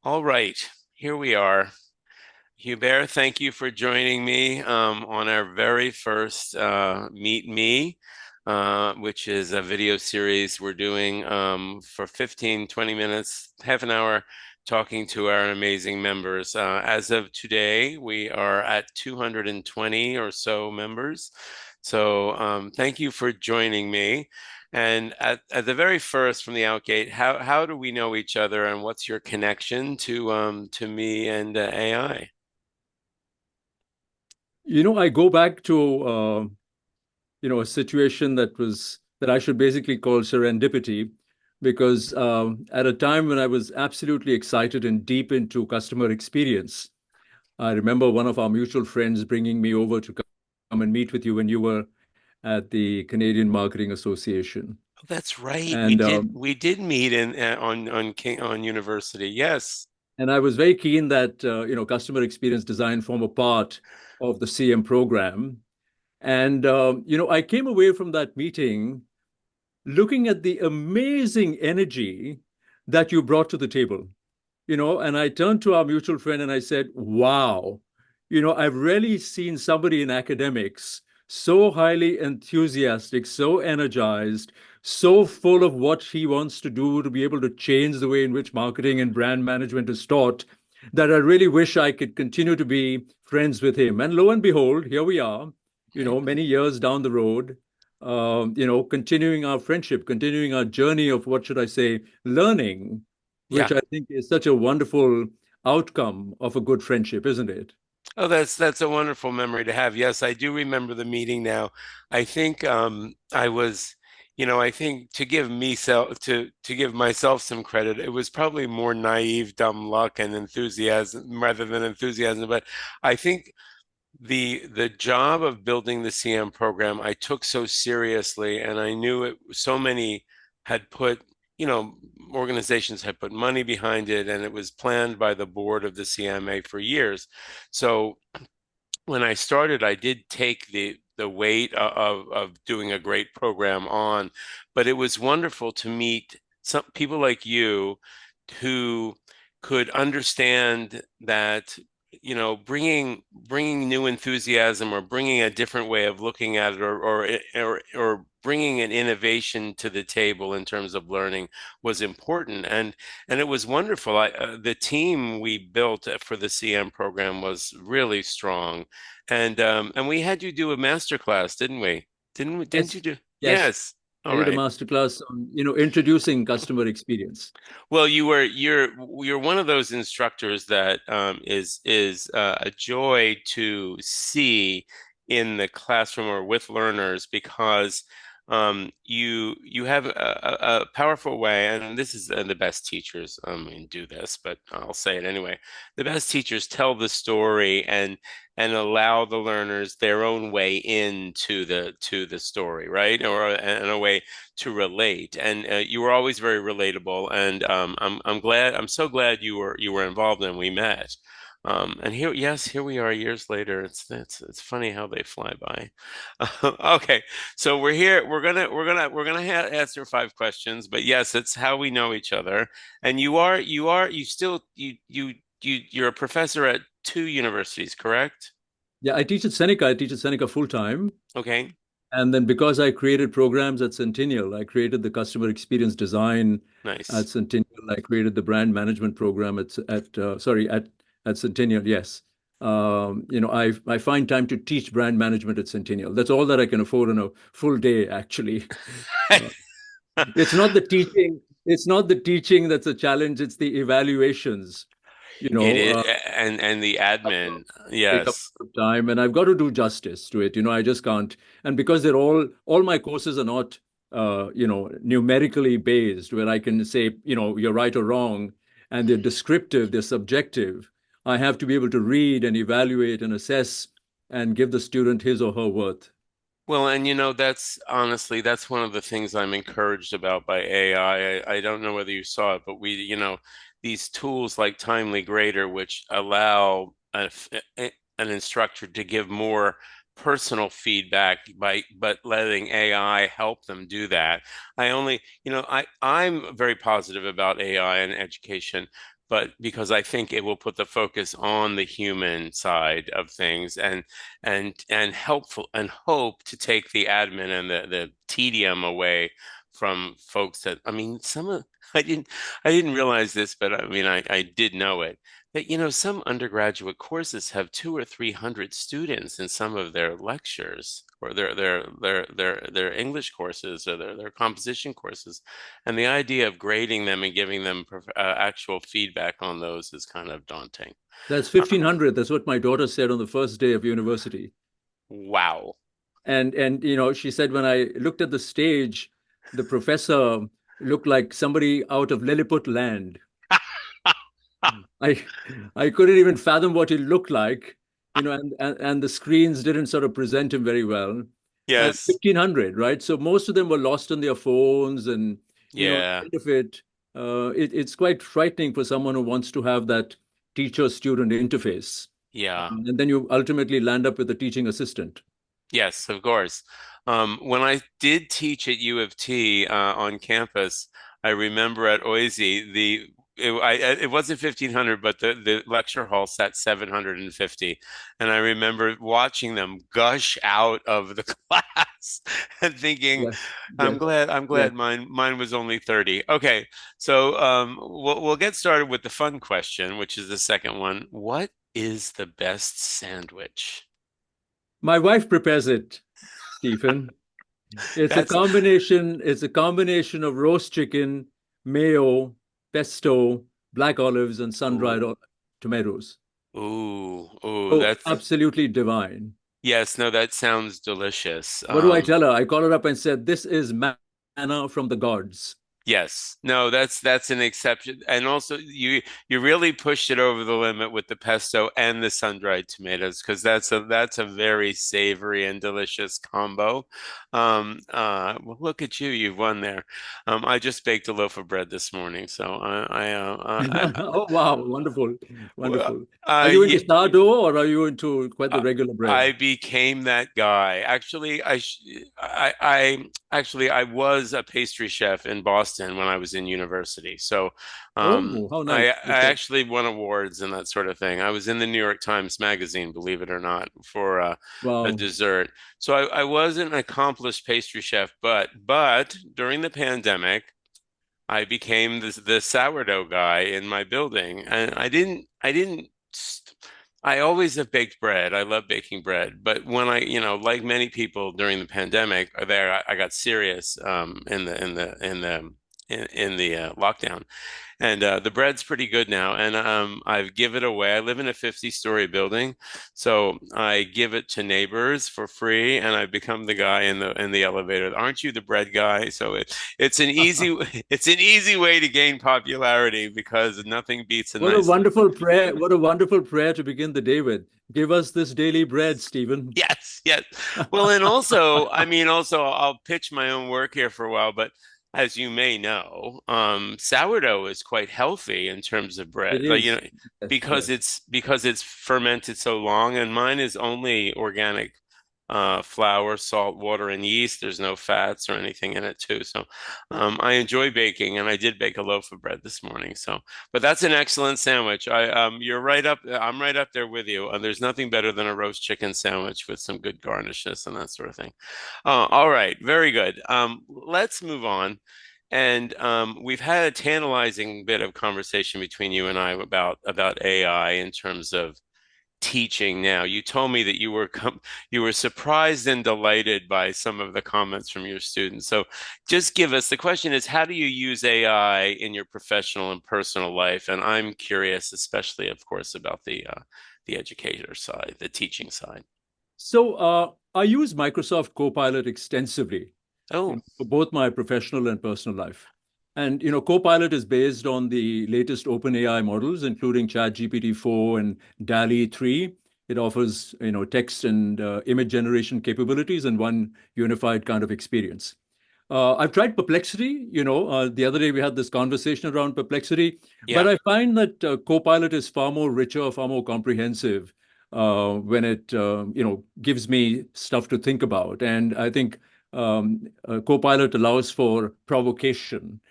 All right, here we are. Hubert, thank you for joining me on our very first Meet Me, which is a video series we're doing for 15, 20 minutes, half an hour, talking to our amazing members. As of today, we are at 220 or so members. So thank you for joining me. And at the very first, from the outgate, how do we know each other, and what's your connection to me and AI? I go back to a situation that I should basically call serendipity, because at a time when I was absolutely excited and deep into customer experience, I remember one of our mutual friends bringing me over to come and meet with you when you were at the Canadian Marketing Association, Oh, that's right. We and did um, we did meet in on King on University. Yes. and I was very keen that customer experience design form a part of the CM program. And I came away from that meeting looking at the amazing energy that you brought to the table, and I turned to our mutual friend and I said, wow, I've really seen somebody in academics so highly enthusiastic, so energized, so full of what he wants to do to be able to change the way in which marketing and brand management is taught, that I really wish I could continue to be friends with him. And lo and behold, here we are, Okay. many years down the road, continuing our friendship, continuing our journey of, what should I say, learning, Yeah. which I think is such a wonderful outcome of a good friendship, isn't it? Oh, that's a wonderful memory to have. Yes, I do remember the meeting now. I think I was, I think to give myself some credit, it was probably more naive, dumb luck and enthusiasm rather than enthusiasm. But I think the job of building the CM program I took so seriously, and I knew it so many had put, you know, organizations had put money behind it, and it was planned by the board of the CMA for years. So when I started, I did take the weight of doing a great program on, but it was wonderful to meet some people like you who could understand that, bringing new enthusiasm or bringing a different way of looking at it, or bringing an innovation to the table in terms of learning was important. And it was wonderful. The team we built for the CM program was really strong. And we had you do a master class, didn't we? Didn't we? Didn't you Yes, do? yes. Yes. I All did a right. master class on, introducing customer experience. Well, you're one of those instructors that is a joy to see in the classroom or with learners, because you have a powerful way, and this is the best teachers do this, but I'll say it anyway. The best teachers tell the story and allow the learners their own way into the story, right? Or in a way to relate. And you were always very relatable. And I'm so glad you were involved and we met. And here, yes, here we are years later. It's funny how they fly by. Okay, so we're here. We're gonna answer 5 questions. But yes, it's how we know each other. And you're a professor at 2 universities, correct? Yeah, I teach at Seneca. I teach at Seneca full time. Okay, And then because I created programs at Centennial, I created the customer experience design at nice. Centennial. I created the brand management program at Centennial. Yes. I find time to teach brand management at Centennial. That's all that I can afford on a full day, actually. Uh, it's not the teaching. It's not the teaching that's a challenge. It's the evaluations. You It know, is, uh, and the up a- admin, take up yes. a lot of time, and I've got to do justice to it. I just can't. And because they're all my courses are not, numerically based, where I can say, you're right or wrong, and they're descriptive, they're subjective. I have to be able to read and evaluate and assess and give the student his or her worth. Well, and that's honestly, that's one of the things I'm encouraged about by AI. I don't know whether you saw it, but these tools like Timely Grader, which allow an instructor to give more personal feedback but letting AI help them do that. I'm very positive about AI in education, but because I think it will put the focus on the human side of things and helpful and hope to take the admin and the tedium away from folks that I mean some of I didn't realize this, but I mean I did know it that some undergraduate courses have 200 or 300 students in some of their lectures or their English courses or their composition courses, and the idea of grading them and giving them actual feedback on those is kind of daunting. That's Uh, 1,500. That's what my daughter said on the first day of university. wow. And she said when I looked at the stage, the professor looked like somebody out of Lilliput land. I I couldn't even fathom what he looked like, and the screens didn't sort of present him very well. And Yes. 1,500, right? So most of them were lost on their phones, and at the Yeah. end of it, it's quite frightening for someone who wants to have that teacher-student interface. Yeah. And then you ultimately land up with a teaching assistant. Yes, of course. When I did teach at U of T on campus, I remember at Oise it wasn't 1,500, but the lecture hall sat 750, and I remember watching them gush out of the class and thinking, Yes, yes, I'm yes. glad mine was only 30. Okay, so we'll get started with the fun question, which is the second one. What is the best sandwich? My wife prepares it, Stephen. That's It's a combination of roast chicken, mayo, pesto, black olives, and sun-dried ooh, tomatoes. ooh, Oh, that's absolutely divine. yes, no, that sounds delicious. What do I tell her? I call her up and said, "This is manna from the gods." Yes, no, that's an exception, and also you really pushed it over the limit with the pesto and the sun-dried tomatoes because that's a very savory and delicious combo. Well, look at you, you've won there. I just baked a loaf of bread this morning, so Oh, wow. Wonderful. well, Wonderful. Are you yeah, into sourdough or are you into quite the Uh, regular bread? I became that guy. Actually, I actually I was a pastry chef in Boston when I was in university. So, Oh, how I nice. Okay. actually won awards and that sort of thing. I was in the New York Times Magazine, believe it or not, for a Wow. dessert. So I was an accomplished pastry chef, but during the pandemic, I became the sourdough guy in my building, and I always have baked bread. I love baking bread, but when like many people during the pandemic, I got serious in the lockdown, and the bread's pretty good now. And I've give it away. I live in a 50-story building, so I give it to neighbors for free, and I've become the guy in the elevator. Aren't you the bread guy? So it's an easy it's an easy way to gain popularity because nothing beats a What a nice. wonderful prayer. What a wonderful prayer to begin the day with. Give us this daily bread, Stephen. Yes, yes. Well, and also, I mean, also, I'll pitch my own work here for a while, but as you may know, sourdough is quite healthy in terms of It bread. Like, is. Yes, because yes. it's fermented so long, and mine is only organic flour, salt, water, and yeast. There's no fats or anything in it too. So, I enjoy baking, and I did bake a loaf of bread this morning. So, but that's an excellent sandwich. You're right up. I'm right up there with you. There's nothing better than a roast chicken sandwich with some good garnishes and that sort of thing. All right, very good. Let's move on. And we've had a tantalizing bit of conversation between you and I about AI in terms of teaching now. You told me that you were surprised and delighted by some of the comments from your students. So just give us the question is how do you use AI in your professional and personal life? And I'm curious, especially of course, about the educator side, the teaching side. So I use Microsoft Copilot extensively, Oh, for both my professional and personal life. And Copilot is based on the latest OpenAI models, including ChatGPT 4 and DALL-E 3. It offers text and image generation capabilities in one unified kind of experience. I've tried Perplexity. The other day we had this conversation around Perplexity, but yeah. I find that Copilot is far more richer, far more comprehensive when it gives me stuff to think about. And I think Copilot allows for provocation,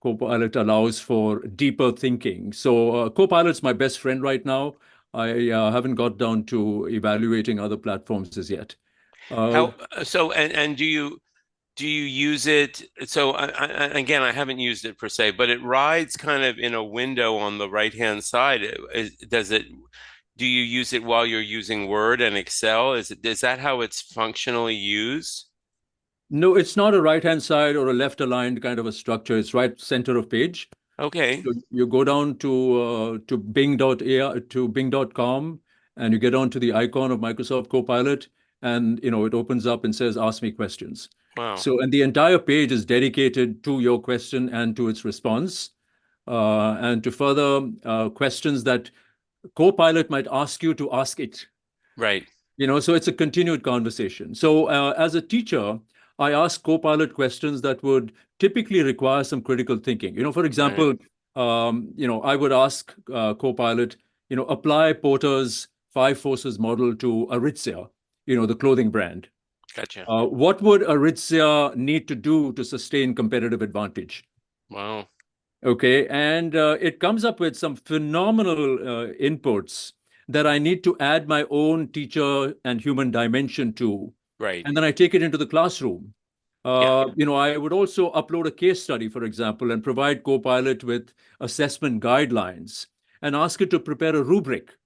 Copilot allows for deeper thinking. So Copilot's my best friend right now. I haven't got down to evaluating other platforms as yet. Uh, How so? And do you use it? So again, I haven't used it per se, but it rides kind of in a window on the right hand side. Does it? Do you use it while you're using Word and Excel? Is that how it's functionally used? no, it's not a right-hand side or a left-aligned kind of a structure. It's right center of page. Okay. So you go down to Bing.ai to Bing.com and you get onto the icon of Microsoft Copilot, and it opens up and says, "Ask me questions." Wow. So, and the entire page is dedicated to your question and to its response, and to further questions that Copilot might ask you to ask it. Right. So it's a continued conversation. So as a teacher, I ask Copilot questions that would typically require some critical thinking. For Right. example, I would ask Copilot, apply Porter's five forces model to Aritzia, the clothing brand. Gotcha. What would Aritzia need to do to sustain competitive advantage? Wow. Okay, and it comes up with some phenomenal inputs that I need to add my own teacher and human dimension to. Right. And then I take it into the classroom. Yeah. I would also upload a case study, for example, and provide Copilot with assessment guidelines and ask it to prepare a rubric.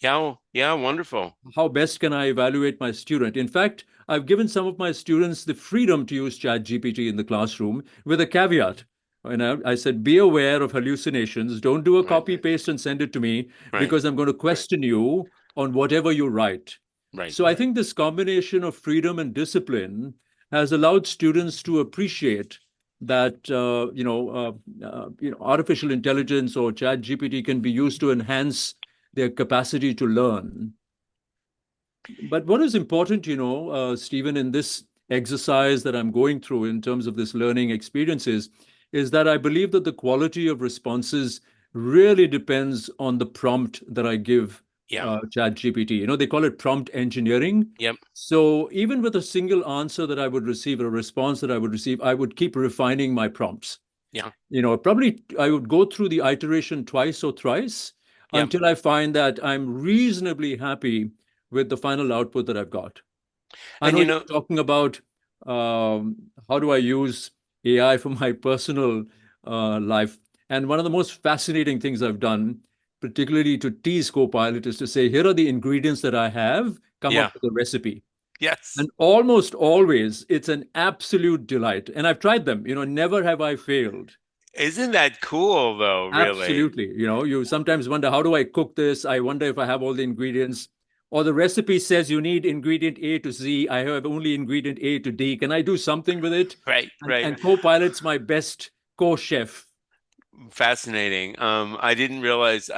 Yeah. Yeah. Wonderful. How best can I evaluate my student? In fact, I've given some of my students the freedom to use ChatGPT in the classroom with a caveat. And I said, be aware of hallucinations. Don't do a Right. copy paste and send it to me Right. because I'm going to question you on whatever you write. Right. So I think this combination of freedom and discipline has allowed students to appreciate that artificial intelligence or ChatGPT can be used to enhance their capacity to learn. But what is important, Stephen, in this exercise that I'm going through in terms of this learning experiences, is that I believe that the quality of responses really depends on the prompt that I give Yeah. ChatGPT. They call it prompt engineering. Yep. So even with a single answer that I would receive, or a response that I would receive, I would keep refining my prompts. Yeah. Probably I would go through the iteration twice or thrice Yep. until I find that I'm reasonably happy with the final output that I've got. I And know you're talking about how do I use AI for my personal life. And one of the most fascinating things I've done, particularly to tease Copilot, is to say, here are the ingredients that I have, come yeah. up with a recipe. Yes. And almost always, it's an absolute delight. And I've tried them, never have I failed. Isn't that cool though, really? Absolutely. You sometimes wonder, how do I cook this? I wonder if I have all the ingredients. Or the recipe says you need ingredient A to Z. I have only ingredient A to D. Can I do something with it? Right, And, right. and Copilot's my best co-chef. Fascinating. I didn't realize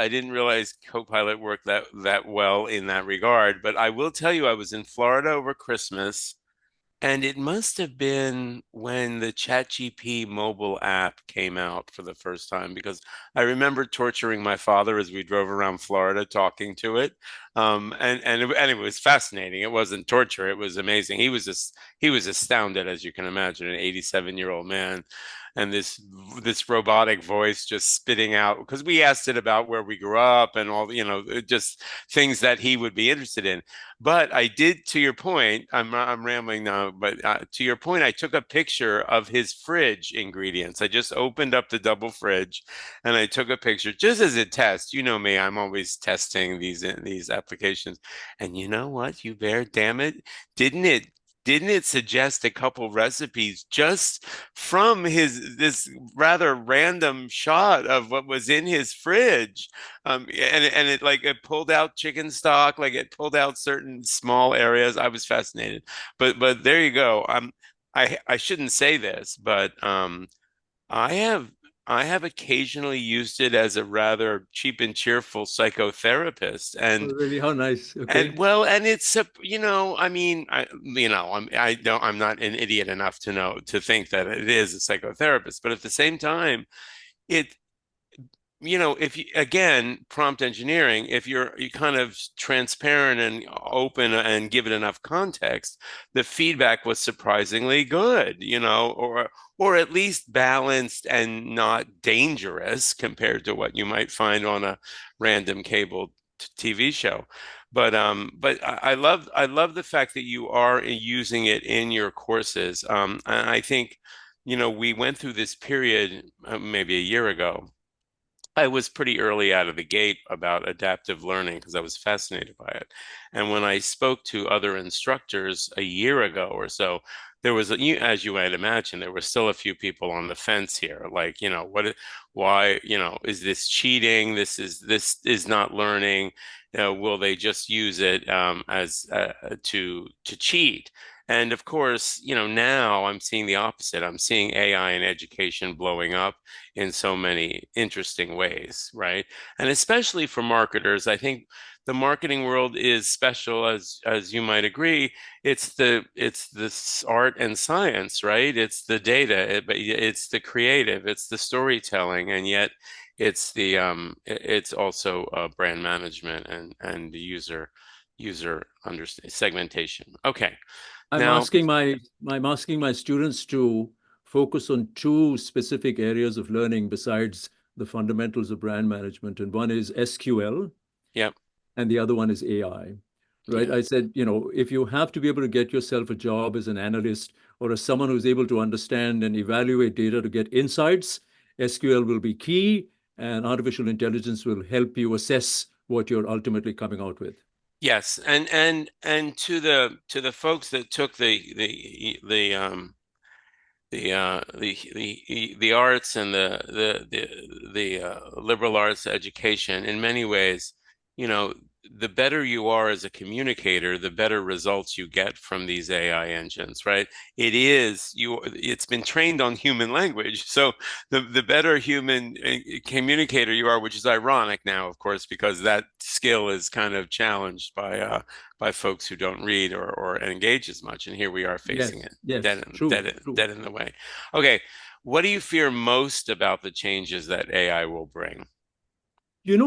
Copilot worked that well in that regard, but I will tell you I was in Florida over Christmas. And it must have been when the ChatGPT mobile app came out for the first time, because I remember torturing my father as we drove around Florida talking to it. And it was fascinating. It wasn't torture, it was amazing. He was astounded, as you can imagine, an 87-year-old man. And this robotic voice just spitting out, because we asked it about where we grew up and all, just things that he would be interested in. But I did, to your point, I'm rambling now, but to your point, I took a picture of his fridge ingredients. I just opened up the double fridge and I took a picture just as a test. You know me, I'm always testing these applications. And you know what, you bear, damn it, didn't it? Didn't it suggest a couple recipes just from his this rather random shot of what was in his fridge? And it like it pulled out chicken stock, like it pulled out certain small areas. I was fascinated. But there you go. I shouldn't say this, but I have I have occasionally used it as a rather cheap and cheerful psychotherapist. Oh, And really? How nice. and Okay. well, and it's a, I mean, I'm not an idiot enough to know to think that it is a psychotherapist, but at the same time, it if you, again, prompt engineering, if you kind of transparent and open and give it enough context, the feedback was surprisingly good, or at least balanced and not dangerous compared to what you might find on a random cable TV show. But I love the fact that you are using it in your courses. And I think, we went through this period maybe a year ago. I was pretty early out of the gate about adaptive learning because I was fascinated by it. And when I spoke to other instructors a year ago or so, there was, as you might imagine, there were still a few people on the fence here. Like, why, is this cheating? This is not learning. Will they just use it as to cheat? And of course, now I'm seeing the opposite. I'm seeing AI in education blowing up in so many interesting ways, right? And especially for marketers, I think the marketing world is special, as you might agree. It's this art and science, right? It's the data, but it's the creative, it's the storytelling, and yet it's also brand management and the user understand segmentation. Okay, I'm now, asking my I'm asking my students to focus on two specific areas of learning besides the fundamentals of brand management, and one is SQL yep, and the other one is AI. Right? yeah. I said, if you have to be able to get yourself a job as an analyst or as someone who's able to understand and evaluate data to get insights, SQL will be key, and artificial intelligence will help you assess what you're ultimately coming out with. Yes, and to the folks that took the arts and the liberal arts education, in many ways, the better you are as a communicator, the better results you get from these AI engines, right? It's been trained on human language. So the better human communicator you are, which is ironic now, of course, because that skill is kind of challenged by folks who don't read or engage as much. And here we are facing Yes, it yes, true, true. dead in the way. Okay, what do you fear most about the changes that AI will bring?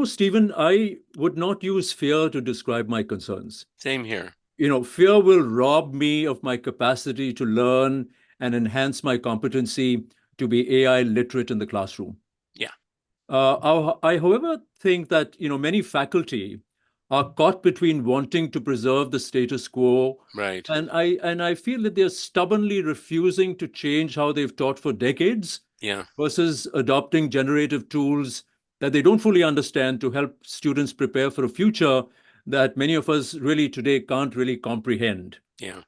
Stephen, I would not use fear to describe my concerns. Same here. Fear will rob me of my capacity to learn and enhance my competency to be AI literate in the classroom. Yeah, However, think that many faculty are caught between wanting to preserve the status quo, right. and I feel that they're stubbornly refusing to change how they've taught for decades Yeah, versus adopting generative tools that they don't fully understand to help students prepare for a future that many of us really today can't really comprehend. yeah.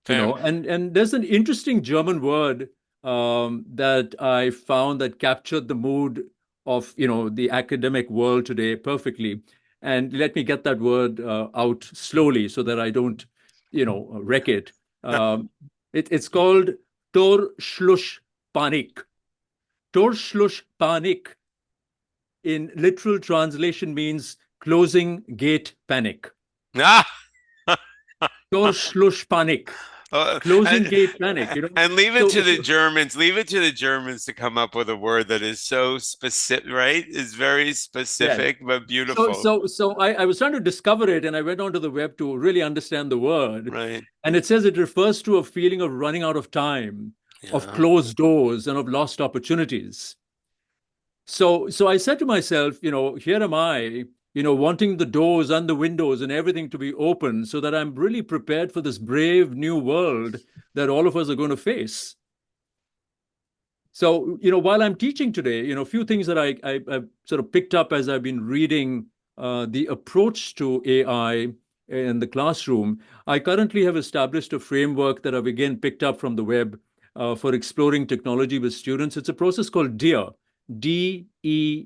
Fair. And there's an interesting German word that I found that captured the mood of the academic world today perfectly. And let me get that word out slowly so that I don't wreck it. Um, it's called Torschlusspanik. Torschlusspanik in literal translation means closing gate panic. Ah! Torschlusspanik, Uh, closing and, gate panic. and leave it So, to the so Germans. Leave it to the Germans to come up with a word that is so specific, right? Is very yes. specific but So, beautiful, so, so I was trying to discover it, and I went onto the web to really understand the word. right? And it says it refers to a feeling of running out of time, of Yeah, closed doors, and of lost opportunities. So I said to myself, here am I, wanting the doors and the windows and everything to be open so that I'm really prepared for this brave new world that all of us are going to face. So, while I'm teaching today, a few things that I've sort of picked up as I've been reading the approach to AI in the classroom. I currently have established a framework that I've again picked up from the web for exploring technology with students. It's a process called DEAR, DEER.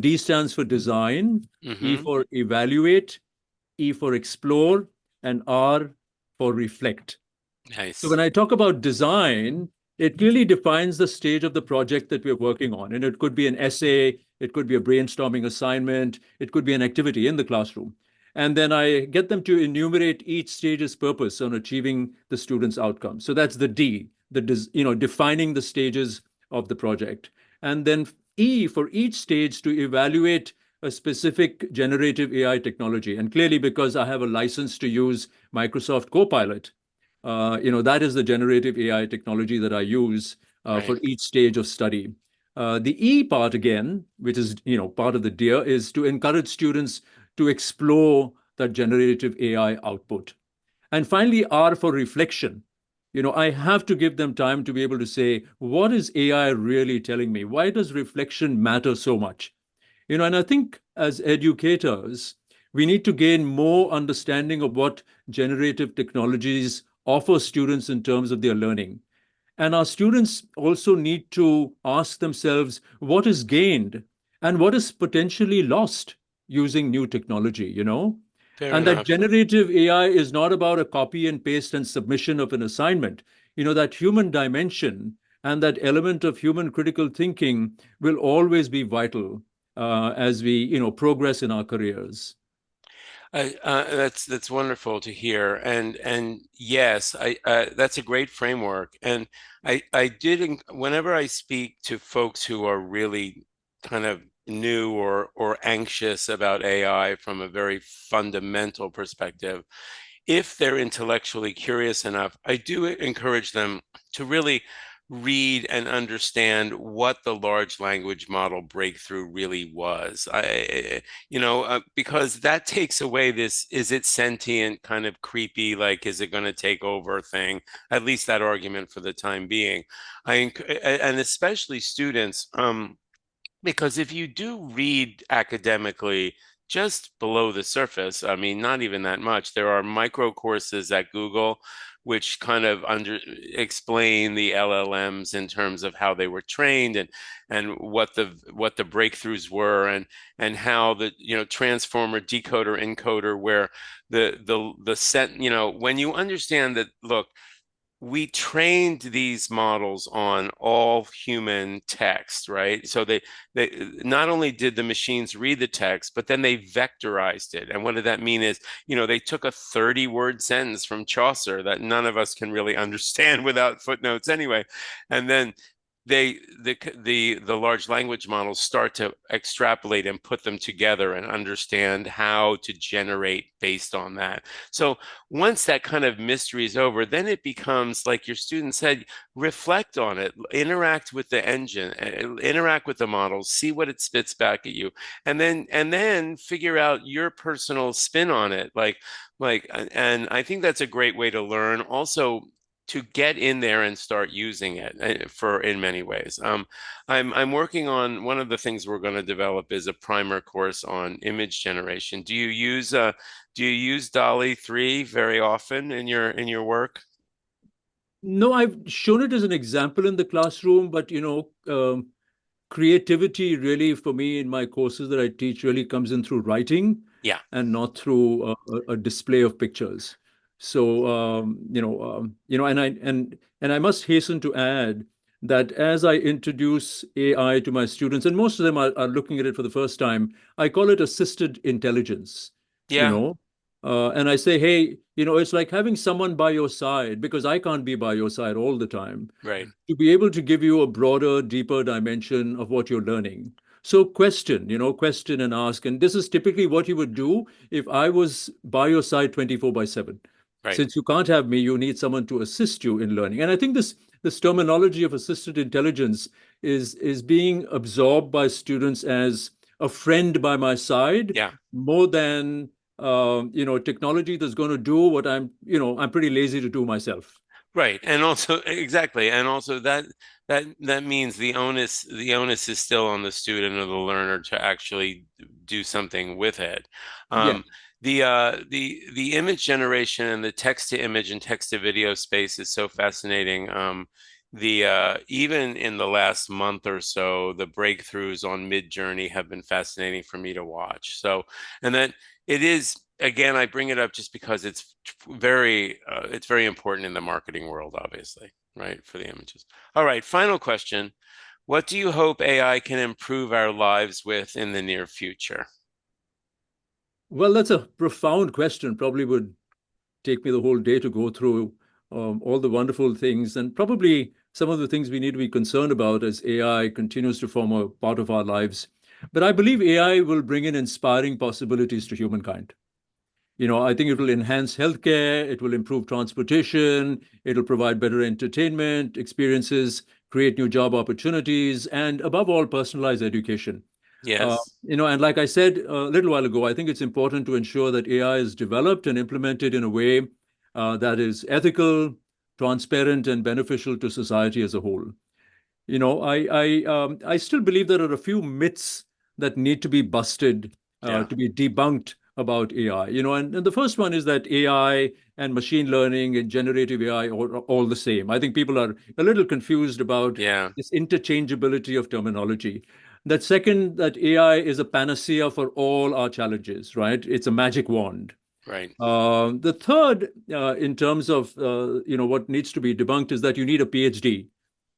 D stands for design, E hmm. for evaluate, E for explore, and R for reflect. So Nice. when I talk about design, it clearly defines the stage of the project that we're working on. And it could be an essay, it could be a brainstorming assignment, it could be an activity in the classroom. And then I get them to enumerate each stage's purpose on achieving the student's outcome. So that's the D, defining the stages of the project. And then E for each stage to evaluate a specific generative AI technology. And clearly, because I have a license to use Microsoft Copilot, that is the generative AI technology that I use Right. for each stage of study. The E part again, which is part of the DEAR, is to encourage students to explore that generative AI output. And finally, R for reflection. I have to give them time to be able to say, what is AI really telling me? Why does reflection matter so much? And I think as educators, we need to gain more understanding of what generative technologies offer students in terms of their learning. And our students also need to ask themselves what is gained and what is potentially lost using new technology. Fair And that enough. generative AI is not about a copy and paste and submission of an assignment. That human dimension and that element of human critical thinking will always be vital as we, progress in our careers. That's wonderful to hear, and yes, that's a great framework. And I did whenever I speak to folks who are really kind of new or anxious about AI from a very fundamental perspective, if they're intellectually curious enough, I do encourage them to really read and understand what the large language model breakthrough really was. Because that takes away this, is it sentient, kind of creepy, like, is it going to take over thing? At least that argument for the time being. And especially students, because if you do read academically just below the surface, I mean, not even that much, there are micro courses at Google which kind of explain the LLMs in terms of how they were trained and what the breakthroughs were and how the transformer decoder encoder where the set when you understand that, look, we trained these models on all human text, right? So they not only did the machines read the text, but then they vectorized it. And what did that mean is, they took a 30-word sentence from Chaucer that none of us can really understand without footnotes anyway. And then the large language models start to extrapolate and put them together and understand how to generate based on that. So once that kind of mystery is over, then it becomes like your student said, reflect on it, interact with the engine, interact with the models, see what it spits back at you, and then figure out your personal spin on it. And I think that's a great way to learn. Also, to get in there and start using it for in many ways. I'm working on one of the things we're going to develop is a primer course on image generation. Do you use DALL-E 3 very often in your work? No, I've shown it as an example in the classroom, but creativity really for me in my courses that I teach really comes in through writing Yeah, and not through a display of pictures. So and I must hasten to add that as I introduce AI to my students, and most of them are looking at it for the first time, I call it assisted intelligence. You yeah, know, and I say, hey, it's like having someone by your side because I can't be by your side all the time right. to be able to give you a broader, deeper dimension of what you're learning. So question and ask. And this is typically what you would do if I was by your side 24/7. Right. Since you can't have me, you need someone to assist you in learning. And I think this terminology of assisted intelligence is being absorbed by students as a friend by my side Yeah. more than technology that's going to do what I'm pretty lazy to do myself. Right. And also exactly. And also that means the onus is still on the student or the learner to actually do something with it. Yes. Um, the image generation and the text to image and text to video space is so fascinating. The Even in the last month or so, the breakthroughs on Mid-Journey have been fascinating for me to watch. So, and then it is, again, I bring it up just because it's very important in the marketing world, obviously, right, for the images. All right, final question. What do you hope AI can improve our lives with in the near future? Well, that's a profound question. Probably would take me the whole day to go through all the wonderful things. And probably some of the things we need to be concerned about as AI continues to form a part of our lives. But I believe AI will bring in inspiring possibilities to humankind. I think it will enhance healthcare, it will improve transportation, it'll provide better entertainment experiences, create new job opportunities, and above all, personalized education. Yes. And like I said a little while ago, I think it's important to ensure that AI is developed and implemented in a way that is ethical, transparent, and beneficial to society as a whole. I still believe there are a few myths that need to be busted, Yeah. to be debunked about AI. And the first one is that AI and machine learning and generative AI are all the same. I think people are a little confused about Yeah. this interchangeability of terminology. That second, that AI is a panacea for all our challenges, right? It's a magic wand. Right. The third, in terms of what needs to be debunked, is that you need a PhD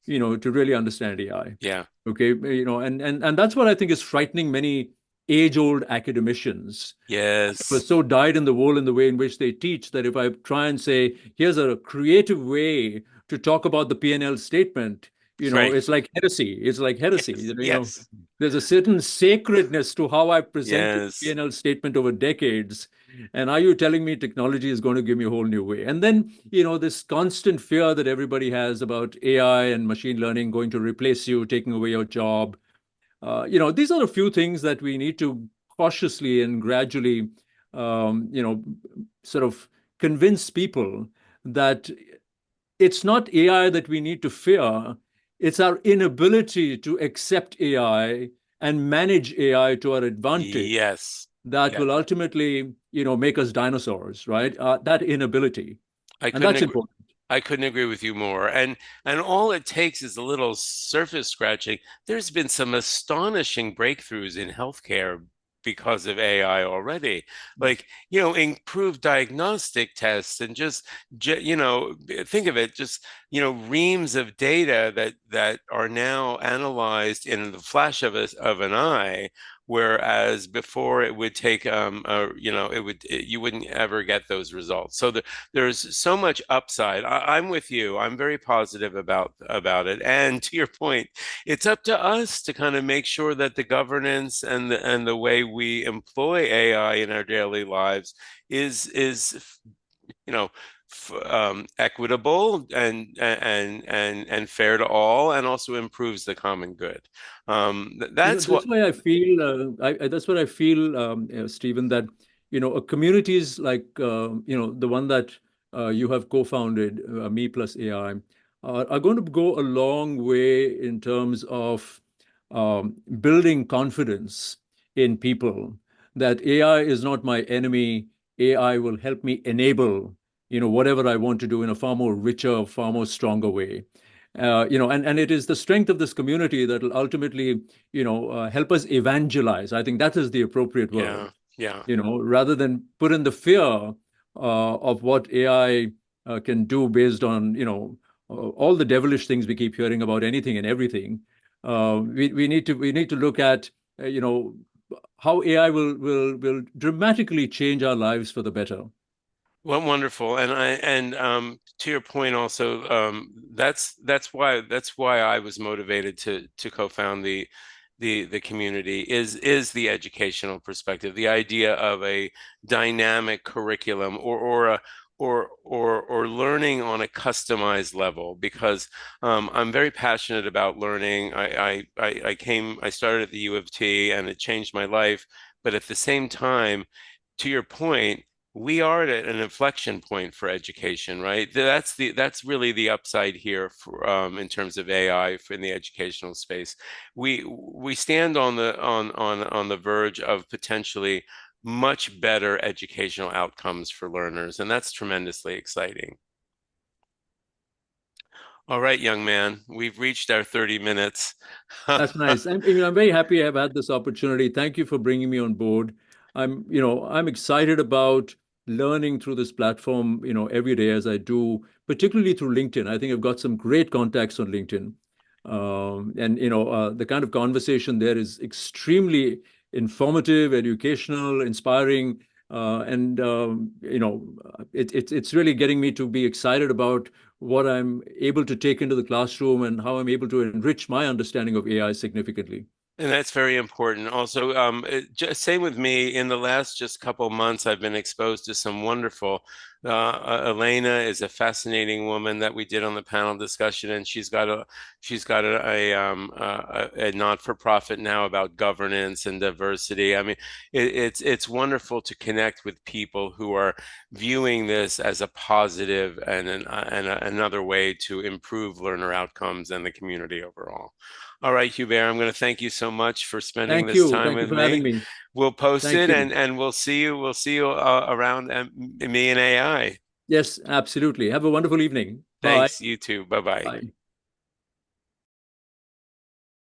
to really understand AI. Yeah. Okay, and that's what I think is frightening many age-old academicians. We're Yes. so dyed in the wool in the way in which they teach that if I try and say, here's a creative way to talk about the P&L statement, Right. it's like heresy. It's like heresy. Yes. Yes. There's a certain sacredness to how I presented the Yes. P&L statement over decades. And are you telling me technology is going to give me a whole new way? And then, this constant fear that everybody has about AI and machine learning going to replace you, taking away your job. These are a few things that we need to cautiously and gradually, sort of convince people that it's not AI that we need to fear. It's our inability to accept AI and manage AI to our advantage Yes. that Yes. will ultimately, make us dinosaurs, right? That inability. I And couldn't that's agree. important. I couldn't agree with you more. And all it takes is a little surface scratching. There's been some astonishing breakthroughs in healthcare because of AI already. Like, improved diagnostic tests and just, think of it, just, reams of data that are now analyzed in the flash of an eye. Whereas before it would take, you wouldn't ever get those results. So there's so much upside. I'm with you. I'm very positive about it. And to your point, it's up to us to kind of make sure that the governance and the way we employ AI in our daily lives is equitable and fair to all, and also improves the common good. That's what. That's why I feel, that's what I feel, Stephen, that, a communities like, the one that you have co-founded, Me Plus AI, are going to go a long way in terms of building confidence in people that AI is not my enemy. AI will help me enable, whatever I want to do in a far more richer, far more stronger way. And it is the strength of this community that will ultimately, help us evangelize. I think that is the appropriate Yeah. word, Yeah. rather than put in the fear of what AI can do based on, all the devilish things we keep hearing about anything and everything. We need to look at, how AI will dramatically change our lives for the better. Well, wonderful. And to your point also, that's why I was motivated to co-found the community is the educational perspective, the idea of a dynamic curriculum or learning on a customized level, because I'm very passionate about learning. I started at the U of T and it changed my life, but at the same time, to your point, we are at an inflection point for education, right? That's really the upside here for in terms of AI in the educational space. We stand on the verge of potentially much better educational outcomes for learners, and that's tremendously exciting. All right, young man, we've reached our 30 minutes. That's nice. I'm very happy I've had this opportunity. Thank you for bringing me on board. I'm excited about learning through this platform, every day as I do, particularly through LinkedIn. I think I've got some great contacts on LinkedIn. And, the kind of conversation there is extremely informative, educational, inspiring. And it's really getting me to be excited about what I'm able to take into the classroom and how I'm able to enrich my understanding of AI significantly. And that's very important. Also, just, same with me. In the last just couple months, I've been exposed to some wonderful. Elena is a fascinating woman that we did on the panel discussion, and she's got a not-for-profit now about governance and diversity. I mean, it's wonderful to connect with people who are viewing this as a positive another way to improve learner outcomes and the community overall. All right, Hubert, I'm going to thank you so much for spending Thank this you. time Thank you with for having me. me. We'll post Thank it you. and we'll see you around me and AI. Yes, absolutely. Have a wonderful evening. Bye. Thanks, you too. Bye bye. Bye.